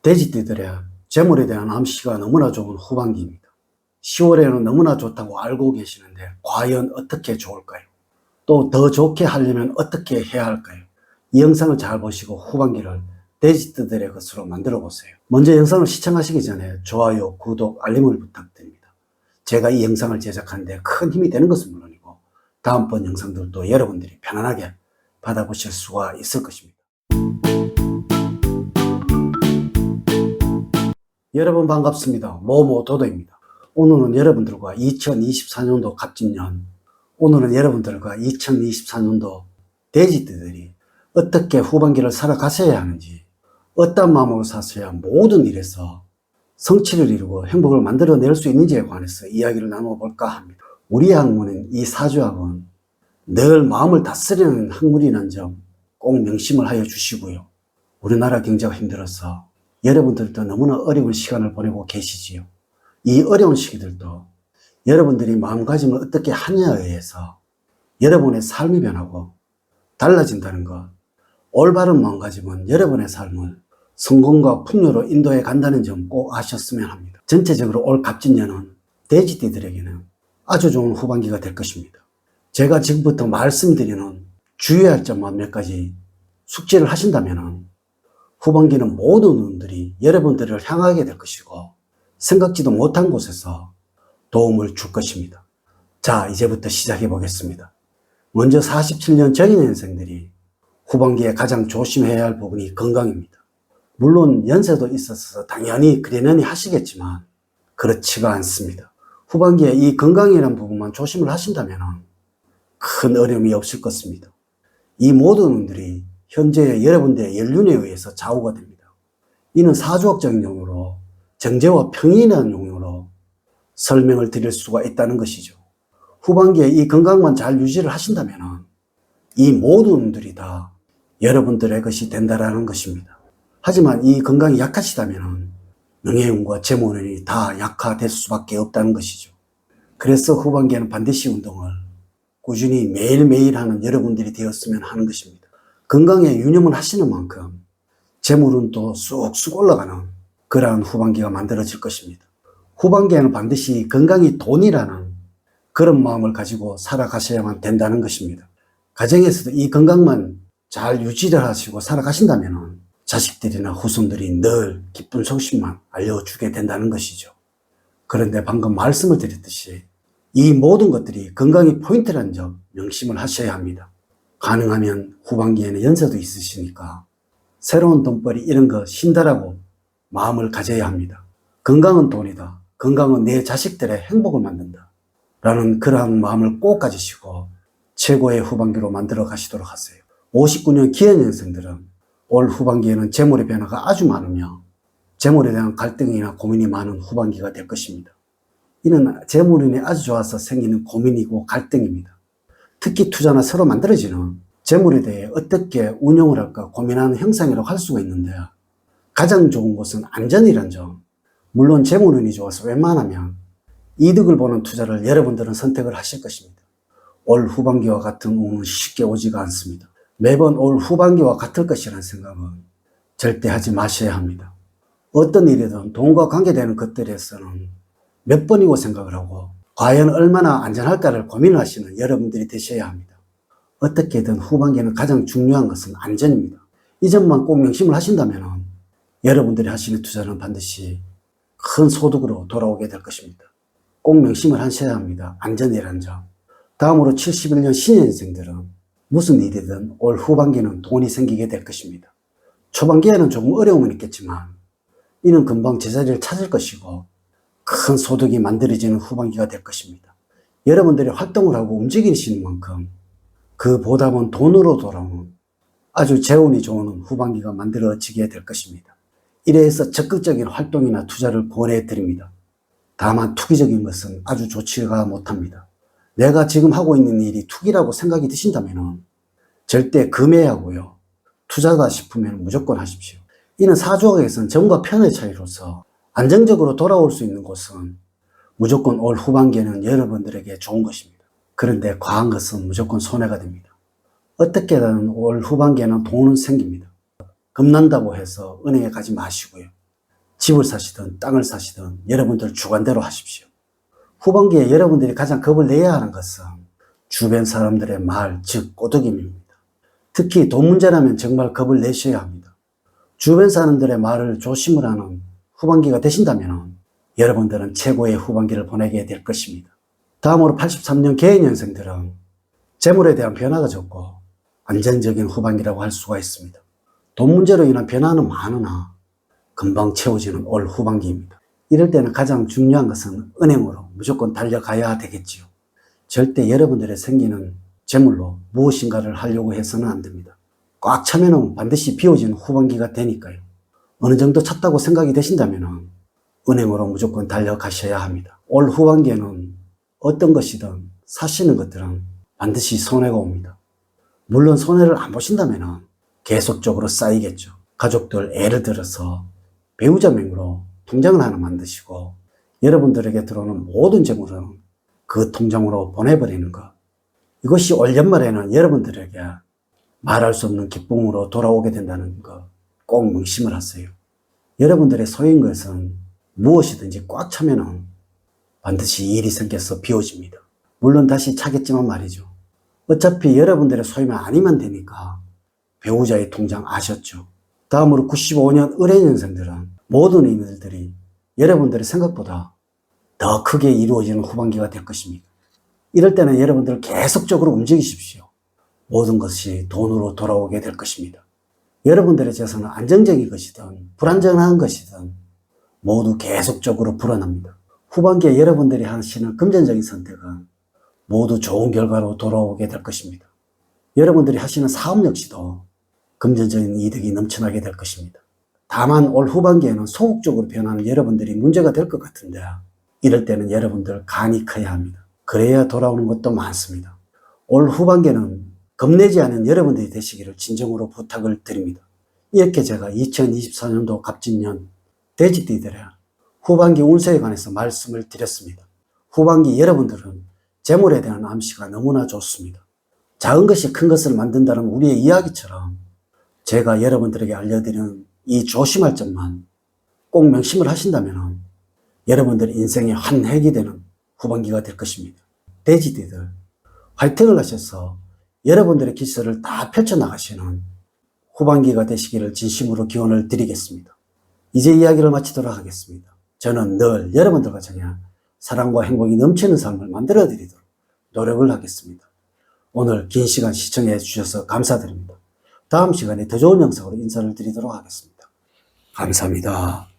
돼지띠들의 재물에 대한 암시가 너무나 좋은 후반기입니다. 10월에는 너무나 좋다고 알고 계시는데 과연 어떻게 좋을까요? 또 더 좋게 하려면 어떻게 해야 할까요? 이 영상을 잘 보시고 후반기를 돼지띠들의 것으로 만들어 보세요. 먼저 영상을 시청하시기 전에 좋아요, 구독, 알림을 부탁드립니다. 제가 이 영상을 제작하는데 큰 힘이 되는 것은 물론이고 다음번 영상들도 여러분들이 편안하게 받아보실 수가 있을 것입니다. 여러분 반갑습니다. 모모도도입니다. 오늘은 여러분들과 2024년도 갑진년, 오늘은 여러분들과 2024년도 돼지띠들이 어떻게 후반기를 살아가셔야 하는지, 어떤 마음으로 사셔야 모든 일에서 성취를 이루고 행복을 만들어낼 수 있는지에 관해서 이야기를 나누어 볼까 합니다. 우리 학문인 이 사주학은 늘 마음을 다스리는 학문이라는 점 꼭 명심을 하여 주시고요. 우리나라 경제가 힘들어서 여러분들도 너무나 어려운 시간을 보내고 계시지요. 이 어려운 시기들도 여러분들이 마음가짐을 어떻게 하냐에 의해서 여러분의 삶이 변하고 달라진다는 것, 올바른 마음가짐은 여러분의 삶을 성공과 풍요로 인도해 간다는 점 꼭 아셨으면 합니다. 전체적으로 올 갑진년은 돼지띠들에게는 아주 좋은 후반기가 될 것입니다. 제가 지금부터 말씀드리는 주의할 점만 몇 가지 숙지를 하신다면 후반기는 모든 운들이 여러분들을 향하게 될 것이고 생각지도 못한 곳에서 도움을 줄 것입니다. 자, 이제부터 시작해 보겠습니다. 먼저 47년 정인년생들이 후반기에 가장 조심해야 할 부분이 건강입니다. 물론 연세도 있어서 당연히 그러려니 하시겠지만 그렇지가 않습니다. 후반기에 이 건강이라는 부분만 조심을 하신다면 큰 어려움이 없을 것입니다. 이 모든 운들이 현재 여러분들의 연륜에 의해서 좌우가 됩니다. 이는 사주학적인 용어로 정제와 평이라는 용어로 설명을 드릴 수가 있다는 것이죠. 후반기에 이 건강만 잘 유지를 하신다면 이 모든 운들이 다 여러분들의 것이 된다는 것입니다. 하지만 이 건강이 약하시다면 명예운과 재물운이 다 약화될 수밖에 없다는 것이죠. 그래서 후반기에는 반드시 운동을 꾸준히 매일매일 하는 여러분들이 되었으면 하는 것입니다. 건강에 유념을 하시는 만큼 재물운도 쑥쑥 올라가는 그러한 후반기가 만들어질 것입니다. 후반기에는 반드시 건강이 돈이라는 그런 마음을 가지고 살아가셔야만 된다는 것입니다. 가정에서도 이 건강만 잘 유지를 하시고 살아가신다면 자식들이나 후손들이 늘 기쁜 소식만 알려주게 된다는 것이죠. 그런데 방금 말씀을 드렸듯이 이 모든 것들이 건강이 포인트라는 점 명심을 하셔야 합니다. 가능하면 후반기에는 연세도 있으시니까 새로운 돈벌이 이런 거 신다라고 마음을 가져야 합니다. 건강은 돈이다. 건강은 내 자식들의 행복을 만든다. 라는 그러한 마음을 꼭 가지시고 최고의 후반기로 만들어 가시도록 하세요. 59년 기해년생들은 올 후반기에는 재물의 변화가 아주 많으며 재물에 대한 갈등이나 고민이 많은 후반기가 될 것입니다. 이는 재물운이 아주 좋아서 생기는 고민이고 갈등입니다. 특히 투자나 새로 만들어지는 재물에 대해 어떻게 운용을 할까 고민하는 형상이라고 할 수가 있는데 가장 좋은 것은 안전이란 점. 물론 재물운이 좋아서 웬만하면 이득을 보는 투자를 여러분들은 선택을 하실 것입니다. 올 후반기와 같은 운은 쉽게 오지가 않습니다. 매번 올 후반기와 같을 것이라는 생각은 절대 하지 마셔야 합니다. 어떤 일이든 돈과 관계되는 것들에서는 몇 번이고 생각을 하고 과연 얼마나 안전할까를 고민을 하시는 여러분들이 되셔야 합니다. 어떻게든 후반기에는 가장 중요한 것은 안전입니다. 이 점만 꼭 명심을 하신다면 여러분들이 하시는 투자는 반드시 큰 소득으로 돌아오게 될 것입니다. 꼭 명심을 하셔야 합니다. 안전이라는 점. 다음으로 71년 신년생들은 무슨 일이든 올 후반기는 돈이 생기게 될 것입니다. 초반기에는 조금 어려움은 있겠지만 이는 금방 제자리를 찾을 것이고 큰 소득이 만들어지는 후반기가 될 것입니다. 여러분들이 활동을 하고 움직이시는 만큼 그 보답은 돈으로 돌아오는 아주 재운이 좋은 후반기가 만들어지게 될 것입니다. 이래서 적극적인 활동이나 투자를 권해드립니다. 다만 투기적인 것은 아주 좋지가 못합니다. 내가 지금 하고 있는 일이 투기라고 생각이 드신다면 절대 금해하고요. 투자다 싶으면 무조건 하십시오. 이는 사주학에서는 정과 편의 차이로서 안정적으로 돌아올 수 있는 곳은 무조건 올 후반기에는 여러분들에게 좋은 것입니다. 그런데 과한 것은 무조건 손해가 됩니다. 어떻게든 올 후반기에는 돈은 생깁니다. 겁난다고 해서 은행에 가지 마시고요. 집을 사시든 땅을 사시든 여러분들 주관대로 하십시오. 후반기에 여러분들이 가장 겁을 내야 하는 것은 주변 사람들의 말, 즉 꼬드김입니다. 특히 돈 문제라면 정말 겁을 내셔야 합니다. 주변 사람들의 말을 조심을 하는 후반기가 되신다면 여러분들은 최고의 후반기를 보내게 될 것입니다. 다음으로 83년 개인년생들은 재물에 대한 변화가 적고 안정적인 후반기라고 할 수가 있습니다. 돈 문제로 인한 변화는 많으나 금방 채워지는 올 후반기입니다. 이럴 때는 가장 중요한 것은 은행으로 무조건 달려가야 되겠지요. 절대 여러분들의 생기는 재물로 무엇인가를 하려고 해서는 안 됩니다. 꽉 차면 반드시 비워지는 후반기가 되니까요. 어느 정도 찼다고 생각이 되신다면 은행으로 무조건 달려가셔야 합니다. 올 후반기에는 어떤 것이든 사시는 것들은 반드시 손해가 옵니다. 물론 손해를 안 보신다면 계속적으로 쌓이겠죠. 가족들 예를 들어서 배우자 명의로 통장을 하나 만드시고 여러분들에게 들어오는 모든 재물은 그 통장으로 보내버리는 것. 이것이 올 연말에는 여러분들에게 말할 수 없는 기쁨으로 돌아오게 된다는 것 꼭 명심을 하세요. 여러분들의 소유인 것은 무엇이든지 꽉 차면 반드시 일이 생겨서 비워집니다. 물론 다시 차겠지만 말이죠. 어차피 여러분들의 소유만 아니면 되니까 배우자의 통장 아셨죠? 다음으로 95년 을해년생들은 모든 일들이 여러분들의 생각보다 더 크게 이루어지는 후반기가 될 것입니다. 이럴 때는 여러분들 계속적으로 움직이십시오. 모든 것이 돈으로 돌아오게 될 것입니다. 여러분들의 재산은 안정적인 것이든 불안정한 것이든 모두 계속적으로 불어납니다. 후반기에 여러분들이 하시는 금전적인 선택은 모두 좋은 결과로 돌아오게 될 것입니다. 여러분들이 하시는 사업 역시도 금전적인 이득이 넘쳐나게 될 것입니다. 다만 올 후반기에는 소극적으로 변하는 여러분들이 문제가 될 것 같은데 이럴 때는 여러분들 간이 커야 합니다. 그래야 돌아오는 것도 많습니다. 올 후반기에는 겁내지 않은 여러분들이 되시기를 진정으로 부탁을 드립니다. 이렇게 제가 2024년도 갑진년 돼지띠들의 후반기 운세에 관해서 말씀을 드렸습니다. 후반기 여러분들은 재물에 대한 암시가 너무나 좋습니다. 작은 것이 큰 것을 만든다는 우리의 이야기처럼 제가 여러분들에게 알려드리는 이 조심할 점만 꼭 명심을 하신다면 여러분들 인생의 한 획이 되는 후반기가 될 것입니다. 돼지띠들 화이팅을 하셔서 여러분들의 기세를 다 펼쳐나가시는 후반기가 되시기를 진심으로 기원을 드리겠습니다. 이제 이야기를 마치도록 하겠습니다. 저는 늘 여러분들과 정녕 사랑과 행복이 넘치는 삶을 만들어 드리도록 노력을 하겠습니다. 오늘 긴 시간 시청해 주셔서 감사드립니다. 다음 시간에 더 좋은 영상으로 인사를 드리도록 하겠습니다. 감사합니다.